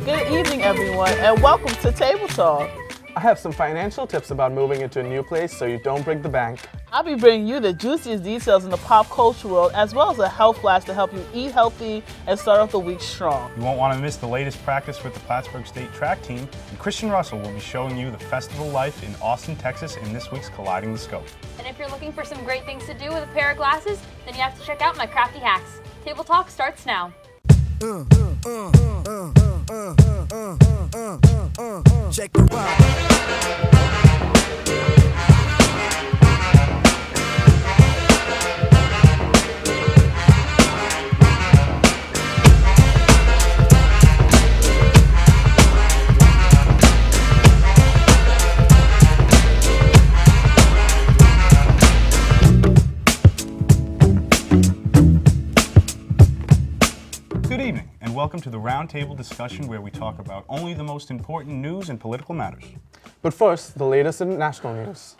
Good evening, everyone, and welcome to Table Talk. I have some financial tips about moving into a new place so you don't break the bank. I'll be bringing you the juiciest details in the pop culture world, as well as a health flash to help you eat healthy and start off the week strong. You won't want to miss the latest practice with the Plattsburgh State track team, and Christian Russell will be showing you the festival life in Austin, Texas in this week's Colliding the Scope. And if you're looking for some great things to do with a pair of glasses, then you have to check out my crafty hacks. Table Talk starts now. Check the vibe. Good evening, and welcome to the roundtable discussion where we talk about only the most important news and political matters. But first, the latest in national news.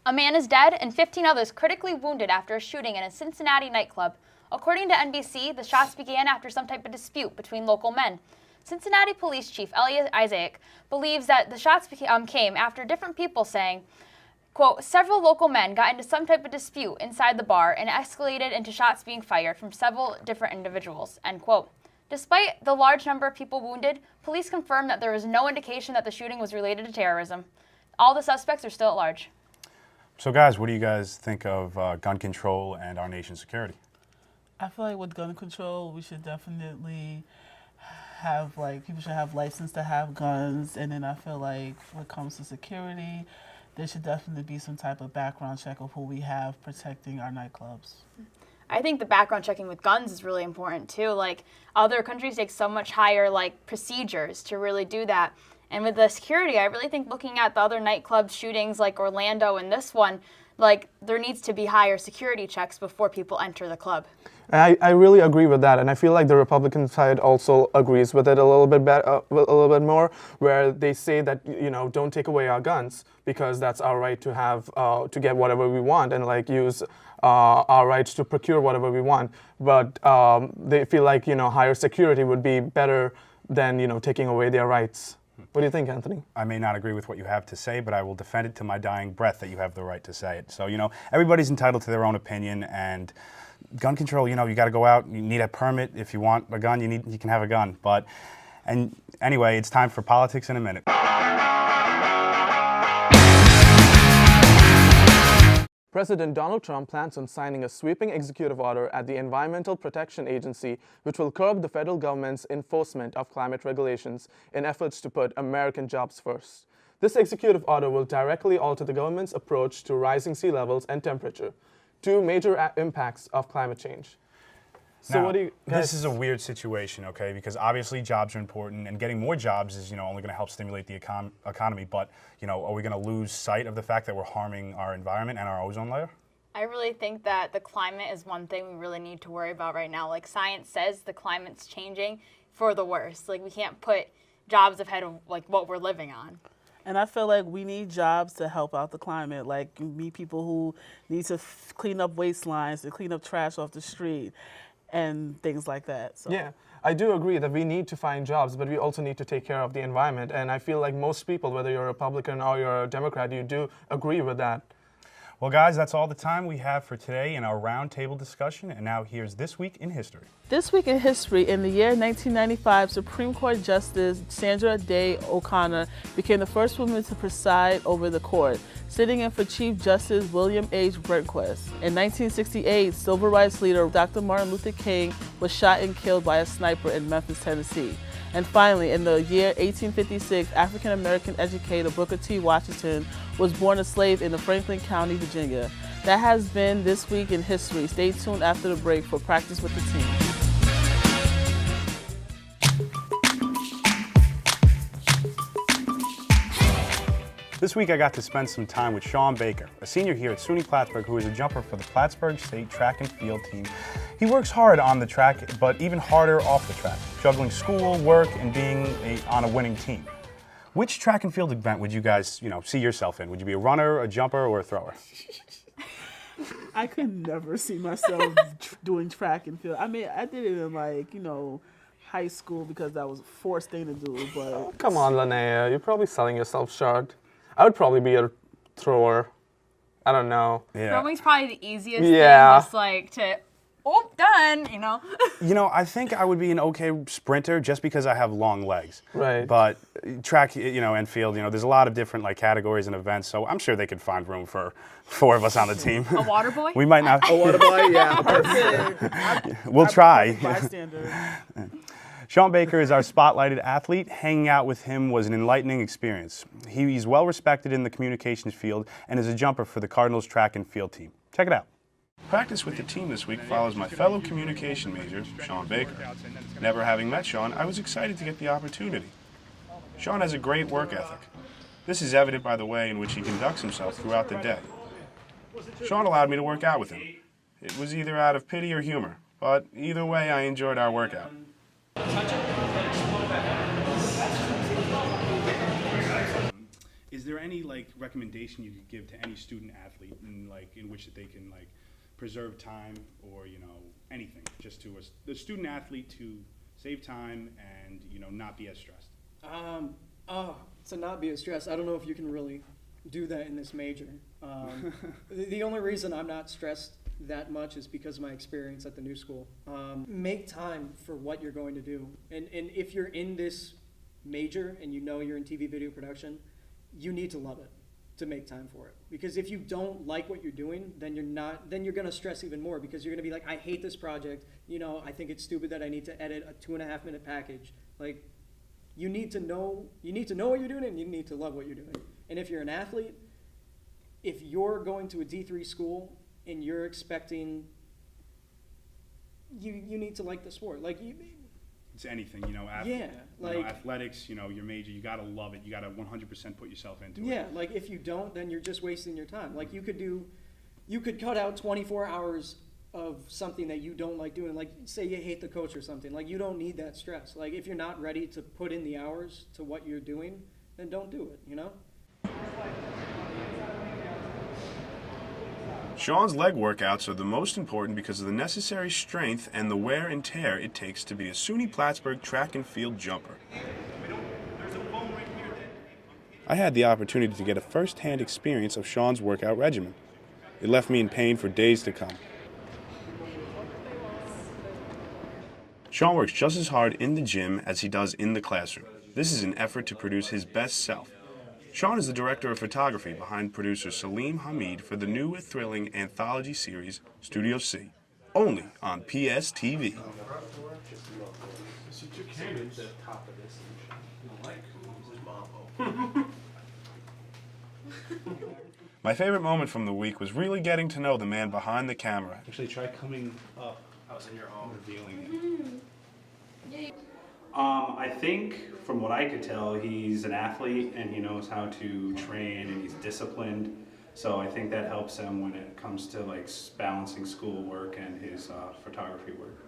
A man is dead and 15 others critically wounded after a shooting in a Cincinnati nightclub. According to NBC, the shots began after some type of dispute between local men. Cincinnati Police Chief Elliot Isaac believes that the shots came after different people saying, quote, several local men got into some type of dispute inside the bar and escalated into shots being fired from several different individuals, end quote. Despite the large number of people wounded, police confirmed that there was no indication that the shooting was related to terrorism. All the suspects are still at large. So guys, what do you guys think of gun control and our nation's security? I feel like with gun control, we should definitely have, people should have license to have guns. And then I feel like when it comes to security, there should definitely be some type of background check of who we have protecting our nightclubs. I think the background checking with guns is really important too. Like, other countries take so much higher procedures to really do that. And with the security, I really think looking at the other nightclub shootings like Orlando and this one, there needs to be higher security checks before people enter the club. I really agree with that, and I feel like the Republican side also agrees with it a little bit more, where they say that don't take away our guns because that's our right to have to get whatever we want and use our rights to procure whatever we want. But they feel like higher security would be better than taking away their rights. What do you think, Anthony? I may not agree with what you have to say, but I will defend it to my dying breath that you have the right to say it. So, everybody's entitled to their own opinion, and gun control, you got to go out, you need a permit. If you want a gun, you can have a gun. And anyway, it's time for politics in a minute. President Donald Trump plans on signing a sweeping executive order at the Environmental Protection Agency, which will curb the federal government's enforcement of climate regulations in efforts to put American jobs first. This executive order will directly alter the government's approach to rising sea levels and temperature, two major impacts of climate change. So now, what do you guys... This is a weird situation, okay? Because obviously jobs are important, and getting more jobs is, only going to help stimulate the economy. But, are we going to lose sight of the fact that we're harming our environment and our ozone layer? I really think that the climate is one thing we really need to worry about right now. Science says the climate's changing for the worse. We can't put jobs ahead of what we're living on. And I feel like we need jobs to help out the climate. We need people who need to clean up waistlines, to clean up trash off the street, and things like that. So. Yeah, I do agree that we need to find jobs, but we also need to take care of the environment. And I feel like most people, whether you're a Republican or you're a Democrat, you do agree with that. Well, guys, that's all the time we have for today in our roundtable discussion. And now here's This Week in History. This week in history, in the year 1995, Supreme Court Justice Sandra Day O'Connor became the first woman to preside over the court, sitting in for Chief Justice William H. Rehnquist. In 1968, civil rights leader Dr. Martin Luther King was shot and killed by a sniper in Memphis, Tennessee. And finally, in the year 1856, African-American educator Booker T. Washington was born a slave in Franklin County, Virginia. That has been This Week in History. Stay tuned after the break for Practice with the Team. This week I got to spend some time with Sean Baker, a senior here at SUNY Plattsburgh who is a jumper for the Plattsburgh State track and field team. He works hard on the track, but even harder off the track, juggling school, work, and being on a winning team. Which track and field event would you guys, see yourself in? Would you be a runner, a jumper, or a thrower? I could never see myself doing track and field. I mean, I did it in high school because that was a forced thing to do. But Come on, Linnea, you're probably selling yourself short. I would probably be a thrower. I don't know. Yeah. Throwing's probably the easiest Yeah. thing, just like to, oh, done, you know. You know, I think I would be an okay sprinter just because I have long legs. Right. But track, you know, and field, you know, there's a lot of different like categories and events, so I'm sure they could find room for 4 of us on the team. A water boy? We might not. A water boy? Yeah, perfect. We'll try. bystander. Sean Baker is our spotlighted athlete. Hanging out with him was an enlightening experience. He's well respected in the communications field and is a jumper for the Cardinals track and field team. Check it out. Practice with the team this week follows my fellow communication major, Sean Baker. Never having met Sean, I was excited to get the opportunity. Sean has a great work ethic. This is evident by the way in which he conducts himself throughout the day. Sean allowed me to work out with him. It was either out of pity or humor, but either way I enjoyed our workout. Is there any like recommendation you could give to any student athlete in which they can like preserve time or anything just to the student athlete to save time and not be as stressed? To not be as stressed, I don't know if you can really do that in this major. The only reason I'm not stressed that much is because of my experience at the new school. Make time for what you're going to do. And if you're in this major and you're in TV video production, you need to love it to make time for it. Because if you don't like what you're doing, then you're going to stress even more because you're going to be like, I hate this project. I think it's stupid that I need to edit a 2.5-minute package. Like, you need to know what you're doing and you need to love what you're doing. And if you're an athlete, if you're going to a D3 school and you're expecting, you need to like the sport. Like, It's anything, athletics, your major, you gotta love it. You gotta 100% put yourself into it. Yeah, like if you don't, then you're just wasting your time. Like you could cut out 24 hours of something that you don't like doing. Like say you hate the coach or something. Like you don't need that stress. Like if you're not ready to put in the hours to what you're doing, then don't do it, Sean's leg workouts are the most important because of the necessary strength and the wear and tear it takes to be a SUNY Plattsburgh track and field jumper. I had the opportunity to get a first-hand experience of Sean's workout regimen. It left me in pain for days to come. Sean works just as hard in the gym as he does in the classroom. This is an effort to produce his best self. Sean is the director of photography behind producer Salim Hamid for the new thrilling anthology series, Studio C, only on PSTV. My favorite moment from the week was really getting to know the man behind the camera. Actually, try coming up. I was in your home revealing it. I think, from what I could tell, he's an athlete and he knows how to train and he's disciplined. So I think that helps him when it comes to like balancing schoolwork and his photography work.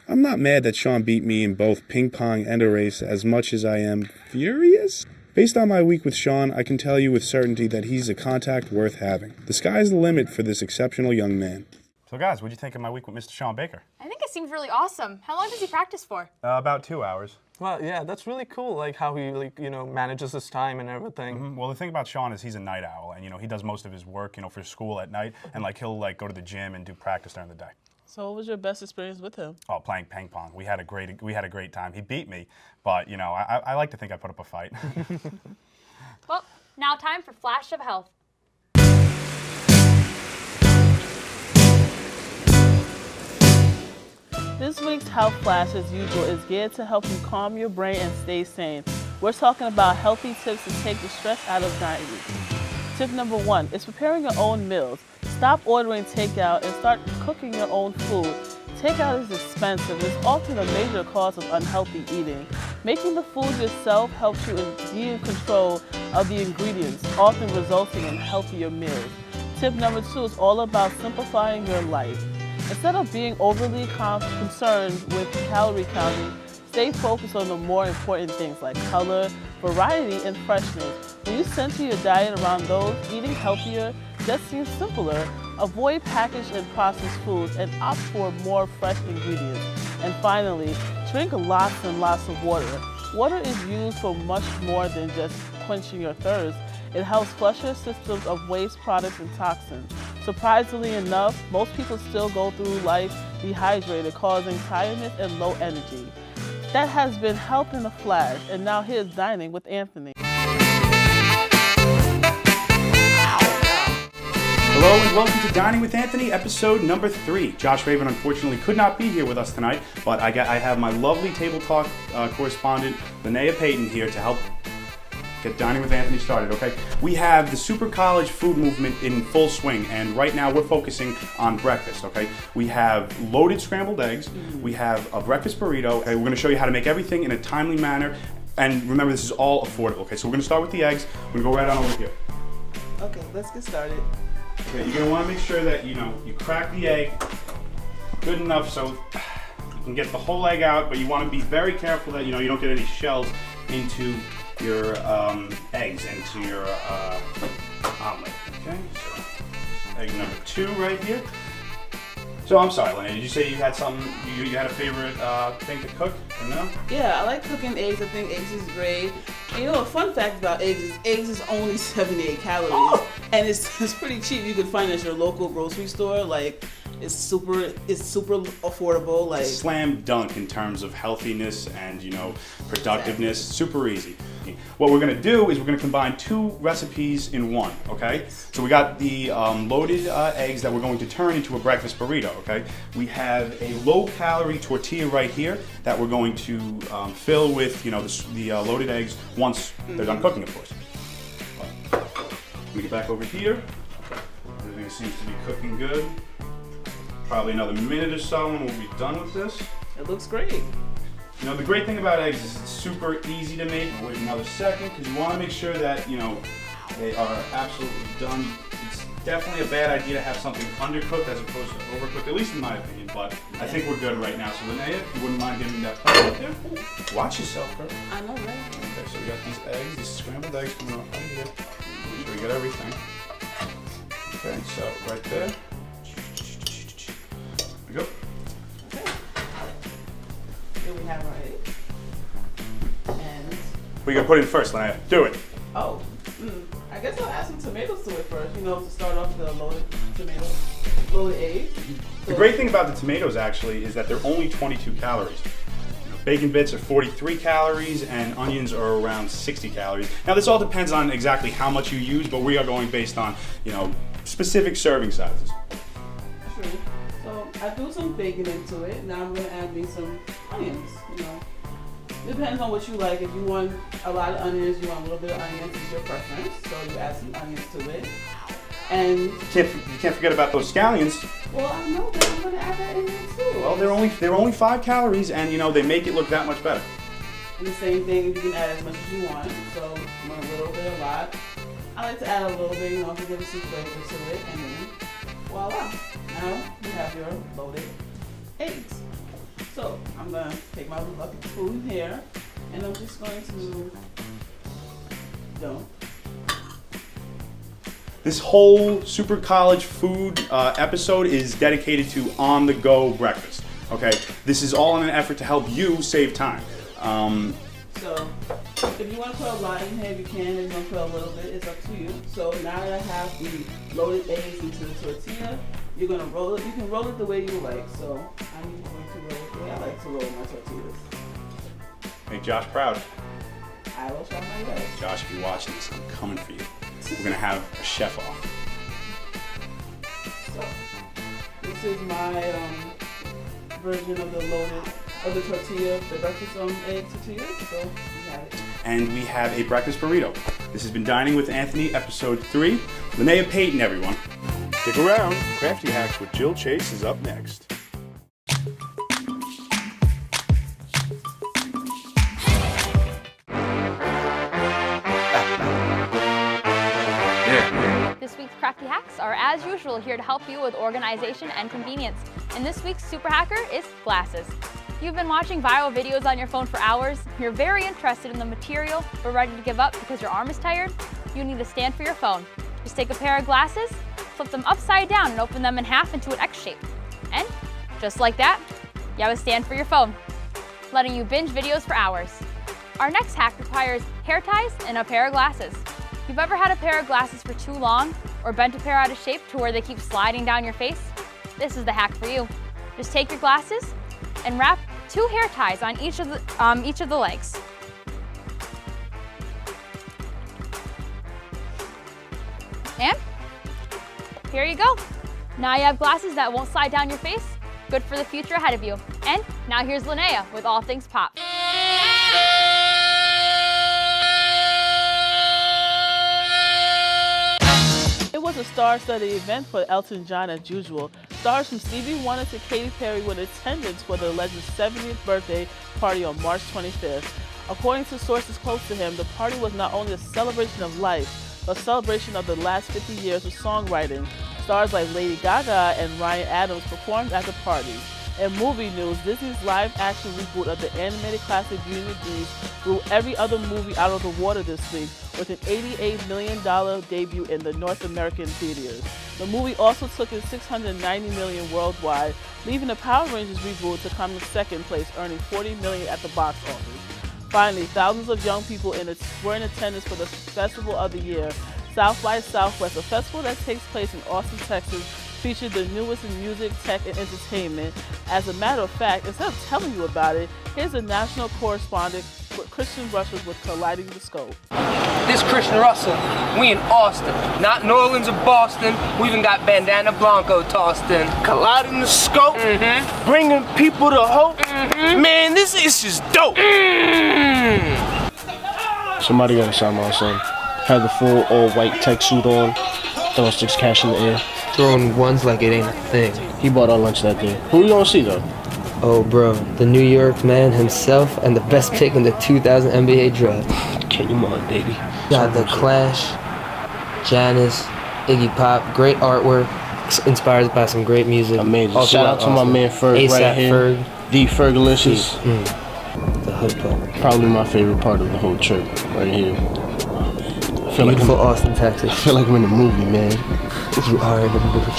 I'm not mad that Sean beat me in both ping pong and a race as much as I am furious. Based on my week with Sean, I can tell you with certainty that he's a contact worth having. The sky's the limit for this exceptional young man. So guys, what'd you think of my week with Mr. Sean Baker? I think it seems really awesome. How long does he practice for? About 2 hours. Well, yeah, that's really cool, like how he manages his time and everything. Mm-hmm. Well, the thing about Sean is he's a night owl, and he does most of his work, for school at night, and he'll go to the gym and do practice during the day. So what was your best experience with him? Oh, playing ping pong. We had a great time. He beat me, but I like to think I put up a fight. Well, now time for Flash of Health. This week's Health Flash, as usual, is geared to help you calm your brain and stay sane. We're talking about healthy tips to take the stress out of dining. Tip number 1 is preparing your own meals. Stop ordering takeout and start cooking your own food. Takeout is expensive. It's often a major cause of unhealthy eating. Making the food yourself helps you be in control of the ingredients, often resulting in healthier meals. Tip number 2 is all about simplifying your life. Instead of being overly concerned with calorie counting, stay focused on the more important things like color, variety, and freshness. When you center your diet around those, eating healthier just seems simpler. Avoid packaged and processed foods and opt for more fresh ingredients. And finally, Drink lots and lots of water. Water is used for much more than just quenching your thirst. It helps flush your systems of waste products and toxins. Surprisingly enough, most people still go through life dehydrated, causing tiredness and low energy. That has been health in a flash, and now here's Dining with Anthony. Hello and welcome to Dining with Anthony, episode number 3. Josh Raven unfortunately could not be here with us tonight, but I have my lovely Table Talk correspondent, Linnea Payton, here to help get Dining with Anthony started, okay? We have the super college food movement in full swing, and right now we're focusing on breakfast, okay? We have loaded scrambled eggs, we have a breakfast burrito, okay? We're gonna show you how to make everything in a timely manner, and remember, this is all affordable, okay? So we're gonna start with the eggs. We're gonna go right on over here. Okay, let's get started. Okay, you're gonna wanna make sure that, you crack the egg good enough so you can get the whole egg out, but you wanna be very careful that, you don't get any shells into your eggs, into your omelet, okay? So, egg number 2 right here. So I'm sorry, Linnea, did you say you had something, you had a favorite thing to cook, or no? Yeah, I like cooking eggs. I think eggs is great. And a fun fact about eggs is only 78 calories. Oh! And it's pretty cheap. You can find it at your local grocery store. Like, it's super affordable. Like, slam dunk in terms of healthiness and, productiveness. Exactly. Super easy. What we're gonna do is we're gonna combine 2 recipes in one, okay? So we got the loaded eggs that we're going to turn into a breakfast burrito, okay? We have a low-calorie tortilla right here that we're going to fill with, the loaded eggs once they're done cooking, of course. Let me get back over here. Everything seems to be cooking good. Probably another minute or so and we'll be done with this. It looks great. The great thing about eggs is it's super easy to make. Wait another second because you want to make sure that, they are absolutely done. It's definitely a bad idea to have something undercooked as opposed to overcooked, at least in my opinion, but I think we're good right now. So Linnea, if you wouldn't mind giving me that plate right there. Watch yourself, girl. I know, right? Okay, so we got these eggs, these scrambled eggs coming up right here. Make sure we get everything. Okay, so right there. There we go. Here we have our eggs. And What are you gonna put in first, Linnea? Do it. I guess I'll add some tomatoes to it first, to start off with the loaded eggs. The great thing about the tomatoes actually is that they're only 22 calories. Bacon bits are 43 calories and onions are around 60 calories. Now this all depends on exactly how much you use, but we are going based on, specific serving sizes. True. So I threw some bacon into it. Now I'm gonna add me some onions, Depends on what you like. If you want a lot of onions, you want a little bit of onions, it's your preference. So you add some onions to it. And you can't forget about those scallions. Well, I know that I'm gonna add that in there too. Well, they're only 5 calories, and they make it look that much better. And the same thing, you can add as much as you want. So you want a little bit, a lot. I like to add a little bit, to give it some flavor to it, and then voila! Now you have your loaded eggs. So I'm gonna take my bucket spoon here, and I'm just going to dump. This whole super college food episode is dedicated to on-the-go breakfast. Okay, this is all in an effort to help you save time. So if you want to put a lot in here, you can. If you want to put a little bit, it's up to you. So now that I have the loaded eggs into the tortilla, you're gonna roll it. You can roll it the way you like. So I'm going to roll it the way I like to roll my tortillas. Make Josh proud. I will try my best. Josh, if you're watching this, I'm coming for you. We're gonna have a chef off. So this is my version of the tortilla, the breakfast egg tortilla. So we have it. And we have a breakfast burrito. This has been Dining with Anthony, episode 3. Linnea Payton, everyone. Stick around. Crafty Hacks with Jill Chase is up next. This week's Crafty Hacks are, as usual, here to help you with organization and convenience. And this week's super hacker is glasses. You've been watching viral videos on your phone for hours, you're very interested in the material, but ready to give up because your arm is tired? You need a stand for your phone. Just take a pair of glasses, flip them upside down and open them in half into an X shape. And just like that, you have a stand for your phone. letting you binge videos for hours. Our next hack requires hair ties and a pair of glasses. You've ever had a pair of glasses for too long or bent a pair out of shape to where they keep sliding down your face? This is the hack for you. Just take your glasses and wrap 2 hair ties on each of the legs. And here you go. Now you have glasses that won't slide down your face. Good for the future ahead of you. And now here's Linnea with All Things Pop. It was a star-studded event for Elton John as usual. Stars from Stevie Wonder to Katy Perry were in attendance for the legend's 70th birthday party on March 25th. According to sources close to him, the party was not only a celebration of life, but a celebration of the last 50 years of songwriting. Stars like Lady Gaga and Ryan Adams performed at the party. In movie news, Disney's live-action reboot of the animated classic Beauty and the Beast blew every other movie out of the water this week with an $88 million debut in the North American theaters. The movie also took in $690 million worldwide, leaving the Power Rangers reboot to come in second place, earning $40 million at the box office. Finally, thousands of young people were in attendance for the Festival of the Year, South by Southwest, a festival that takes place in Austin, Texas, featured the newest in music, tech, and entertainment. As a matter of fact, instead of telling you about it, here's a national correspondent, Christian Russell, with Colliding the Scope. This Christian Russell, we in Austin, not New Orleans or Boston. We even got Bandana Blanco tossed in. Colliding the Scope, bringing people to hope. Man, this is just dope. Somebody gotta sign my son. Have the full all-white tech suit on, throwing 6 cash in the air. Throwing ones like it ain't a thing. He bought our lunch that day. Who you gonna see though? Oh bro, the New York man himself and the best pick in the 2000 NBA draft. Came on, baby. Got The Clash, Janice, Iggy Pop, great artwork, inspired by some great music. Amazing. All Shout out to my man Ferg right here. Ferg. The Fergalicious. The hood part. Probably my favorite part of the whole trip, right here. I feel Beautiful like Austin, Texas. I feel like I'm in a movie, man. You are in the movie.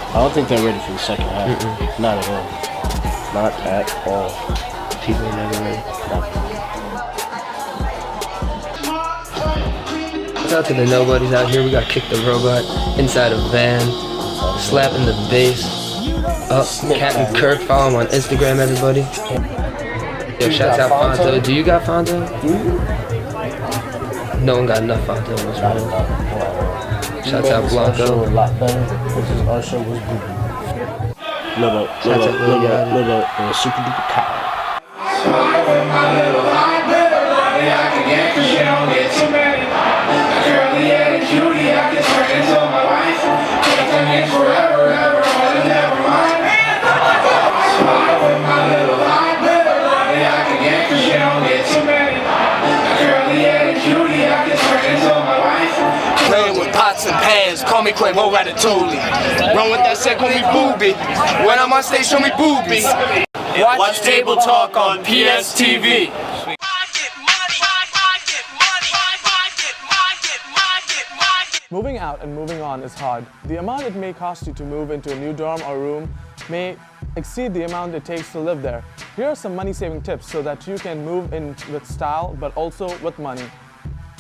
I don't think they're ready for the second half. Not at all. Not at all. People are never ready. Shout out to the nobodies out here. We got Kick the Robot inside a van, slapping the bass. Captain Kirk, follow him on Instagram, everybody. Yo, shouts out Fonto. Do you got Fonto? No one got enough Fonto in this room. Shouts out Blanco. A lot better because our show was good. Little super duper cow. Playing with pots and pans, call me Quavo Ratatouille. Run with that set, call me Booby. When I'm on stage, show me boobies. Watch Table Talk on PSTV. Moving out and moving on is hard. The amount it may cost you to move into a new dorm or room may exceed the amount it takes to live there. Here are some money-saving tips so that you can move in with style but also with money.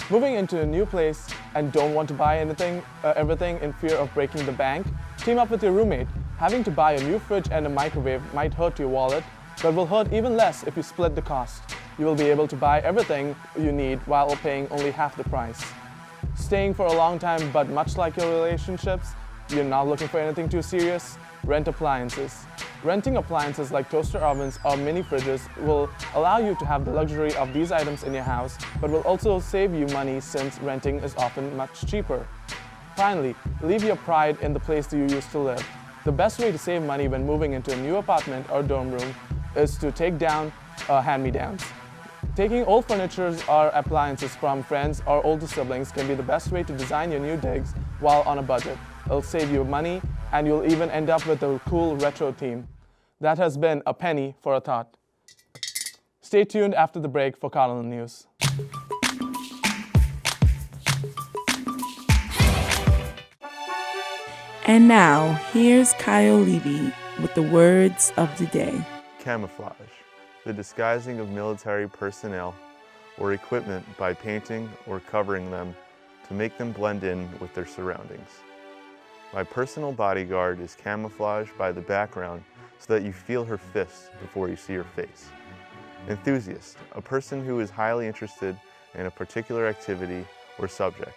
Moving into a new place and don't want to buy everything in fear of breaking the bank? Team up with your roommate. Having to buy a new fridge and a microwave might hurt your wallet, but will hurt even less if you split the cost. You will be able to buy everything you need while paying only half the price. Staying for a long time, but much like your relationships, you're not looking for anything too serious? Rent appliances. Renting appliances like toaster ovens or mini fridges will allow you to have the luxury of these items in your house, but will also save you money since renting is often much cheaper. Finally, leave your pride in the place you used to live. The best way to save money when moving into a new apartment or dorm room is to take down hand-me-downs. Taking old furniture or appliances from friends or older siblings can be the best way to design your new digs while on a budget. It'll save you money, and you'll even end up with a cool retro theme. That has been A Penny for a Thought. Stay tuned after the break for Cardinal News. And now, here's Kyle Levy with the words of the day. Camouflage, the disguising of military personnel or equipment by painting or covering them to make them blend in with their surroundings. My personal bodyguard is camouflaged by the background so that you feel her fists before you see her face. Enthusiast, a person who is highly interested in a particular activity or subject.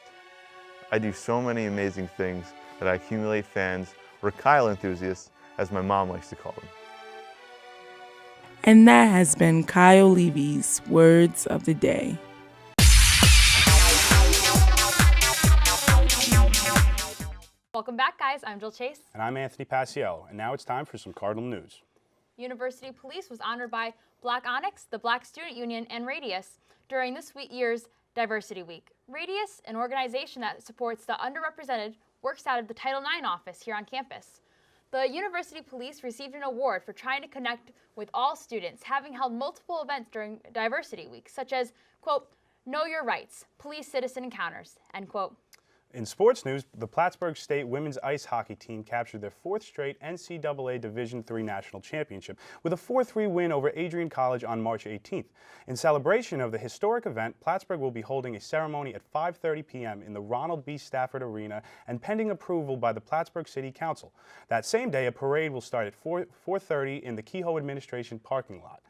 I do so many amazing things that I accumulate fans, or Kyle enthusiasts, as my mom likes to call them. And that has been Kyle Levy's words of the day. Welcome back, guys. I'm Jill Chase. And I'm Anthony Paciello, and now it's time for some Cardinal news. University Police was honored by Black Onyx, the Black Student Union, and Radius during this year's Diversity Week. Radius, an organization that supports the underrepresented, works out of the Title IX office here on campus. The University Police received an award for trying to connect with all students, having held multiple events during Diversity Week, such as, quote, Know Your Rights, Police-Citizen Encounters, end quote. In sports news, the Plattsburgh State women's ice hockey team captured their 4th straight NCAA Division III national championship with a 4-3 win over Adrian College on March 18th. In celebration of the historic event, Plattsburgh will be holding a ceremony at 5:30 p.m. in the Ronald B. Stafford Arena and pending approval by the Plattsburgh City Council. That same day, a parade will start at 4:30 in the Kehoe Administration parking lot.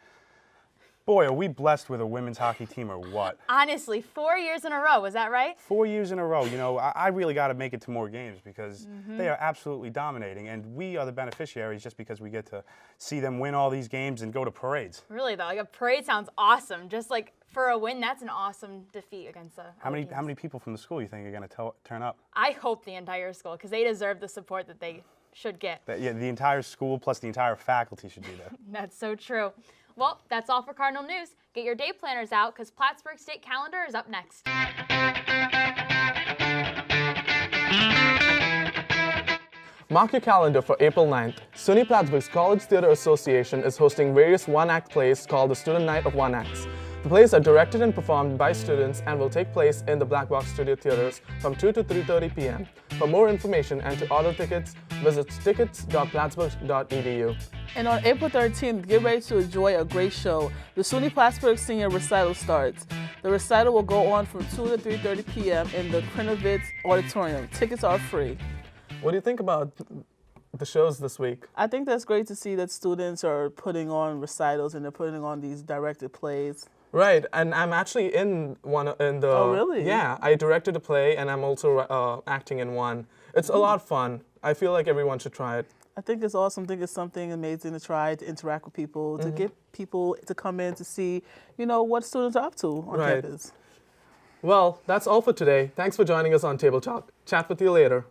Boy, are we blessed with a women's hockey team or what? Honestly, 4 years in a row, was that right? 4 years in a row. You know, I really got to make it to more games because they are absolutely dominating, and we are the beneficiaries just because we get to see them win all these games and go to parades. Really, though, like a parade sounds awesome. Just like for a win, that's an awesome defeat against the How many people from the school you think are going to turn up? I hope the entire school, because they deserve the support that they should get. Yeah, the entire school plus the entire faculty should be there. That's so true. Well, that's all for Cardinal News. Get your day planners out because Plattsburgh State Calendar is up next. Mark your calendar for April 9th. SUNY Plattsburgh's College Theatre Association is hosting various one-act plays called the Student Night of One Acts. The plays are directed and performed by students and will take place in the Black Box Studio Theaters from 2 to 3:30 p.m. For more information and to order tickets, visit tickets.plattsburgh.edu. And on April 13th, get ready to enjoy a great show. The SUNY Plattsburgh Senior Recital starts. The recital will go on from 2 to 3:30 p.m. in the Krinovitz Auditorium. Tickets are free. What do you think about the shows this week? I think that's great to see that students are putting on recitals and they're putting on these directed plays. Right, and I'm actually in one in the. Oh, really? Yeah, I directed a play and I'm also acting in one. It's a lot of fun. I feel like everyone should try it. I think it's awesome. I think it's something amazing to try, to interact with people, to get people to come in to see, you know, what students are up to on campus. Well, that's all for today. Thanks for joining us on Table Talk. Chat with you later.